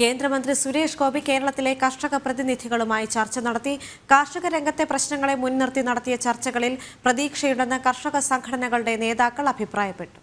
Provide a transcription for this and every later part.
കേന്ദ്രമന്ത്രി സുരേഷ് ഗോപി കേരളത്തിലെ കർഷക പ്രതിനിധികളുമായി ചർച്ച നടത്തി. കാർഷിക രംഗത്തെ പ്രശ്നങ്ങളെ മുൻനിർത്തി നടത്തിയ ചർച്ചകളിൽ പ്രതീക്ഷയുണ്ടെന്ന് കർഷക സംഘടനകളുടെ നേതാക്കൾ അഭിപ്രായപ്പെട്ടു.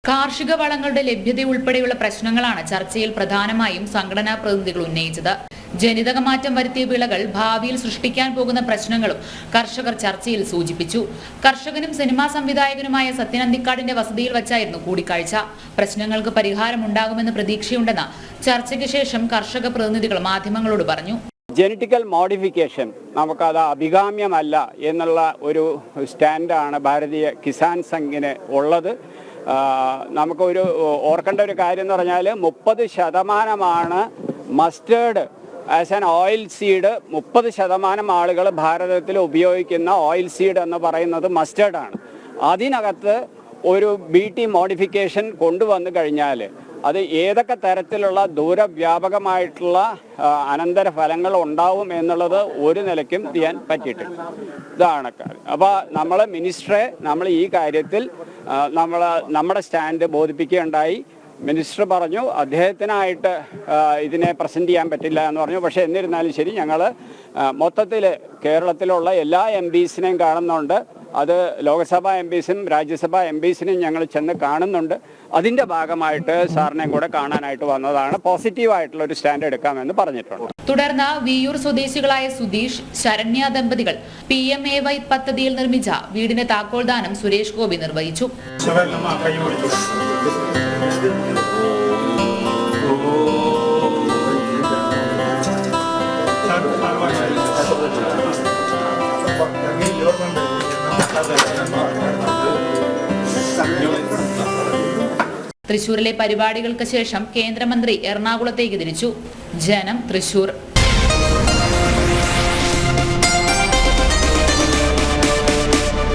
കാർഷിക വളങ്ങളുടെ ലഭ്യത ഉൾപ്പെടെയുള്ള പ്രശ്നങ്ങളാണ് ചർച്ചയിൽ പ്രധാനമായും സംഘടനാ പ്രതിനിധികൾ ഉന്നയിച്ചത്. ജനിതക മാറ്റം വരുത്തിയ വിളകൾ ഭാവിയിൽ സൃഷ്ടിക്കാൻ പോകുന്ന പ്രശ്നങ്ങളും കർഷകർ ചർച്ചയിൽ സൂചിപ്പിച്ചു. കർഷകനും സിനിമാ സംവിധായകനുമായ സത്യൻ അന്തിക്കാടിന്റെ വസതിയിൽ വച്ചായിരുന്നു കൂടിക്കാഴ്ച. പ്രശ്നങ്ങൾക്ക് പരിഹാരമുണ്ടാകുമെന്ന് പ്രതീക്ഷയുണ്ടെന്ന് ചർച്ചയ്ക്ക് ശേഷം കർഷക പ്രതിനിധികൾ മാധ്യമങ്ങളോട് പറഞ്ഞു. ജനറ്റിക്കൽ മോഡിഫിക്കേഷൻ നമുക്കത് അഭികാമ്യമല്ല എന്നുള്ള ഒരു സ്റ്റാൻഡാണ് ഭാരതീയ കിസാൻ സംഘിന് ഉള്ളത്. നമുക്കൊരു ഓർക്കേണ്ട ഒരു കാര്യം എന്ന് പറഞ്ഞാൽ 30% mustard as an oil seed. 30% ആളുകൾ ഭാരതത്തിൽ ഉപയോഗിക്കുന്ന ഓയിൽ സീഡ് എന്ന് പറയുന്നത് മസ്റ്റേർഡാണ്. അതിനകത്ത് ഒരു BT മോഡിഫിക്കേഷൻ കൊണ്ടുവന്നു കഴിഞ്ഞാൽ അത് ഏതൊക്കെ തരത്തിലുള്ള ദൂരവ്യാപകമായിട്ടുള്ള അനന്തരഫലങ്ങൾ ഉണ്ടാവും എന്നുള്ളത് ഒരു നിലയ്ക്കും ചെയ്യാൻ പറ്റിയിട്ടില്ല. ഇതാണ് കാര്യം. അപ്പോൾ നമ്മൾ ഈ കാര്യത്തിൽ നമ്മുടെ സ്റ്റാൻഡ് ബോധിപ്പിക്കുകയുണ്ടായി. മിനിസ്റ്റർ പറഞ്ഞു അദ്ദേഹത്തിനായിട്ട് ഇതിനെ പ്രസന്റ് ചെയ്യാൻ പറ്റില്ല എന്ന് പറഞ്ഞു. പക്ഷേ എന്നിരുന്നാലും ശരി, ഞങ്ങൾ മൊത്തത്തിൽ കേരളത്തിലുള്ള എല്ലാ MPസിനെയും കാണുന്നുണ്ട്. അത് ലോക്സഭാ MPസിനും രാജ്യസഭാ MPസിനും ഞങ്ങൾ ചെന്ന് കാണുന്നുണ്ട്. അതിന്റെ ഭാഗമായിട്ട് സാറിനെയും കൂടെ കാണാനായിട്ട് വന്നതാണ്. പോസിറ്റീവായിട്ടുള്ള ഒരു സ്റ്റാൻഡ് എടുക്കാമെന്ന് പറഞ്ഞിട്ടുണ്ട്. തുടർന്ന് വിയൂർ സ്വദേശികളായ സുധീഷ്, ശരണ്യ ദമ്പതികൾ PMAY പദ്ധതിയിൽ നിർമ്മിച്ച വീടിന്റെ താക്കോൽദാനം സുരേഷ് ഗോപി നിർവഹിച്ചു. തൃശൂരിലെ പരിപാടികൾക്ക് ശേഷം കേന്ദ്രമന്ത്രി എറണാകുളത്തേക്ക് തിരിച്ചു. ജനം, തൃശൂർ.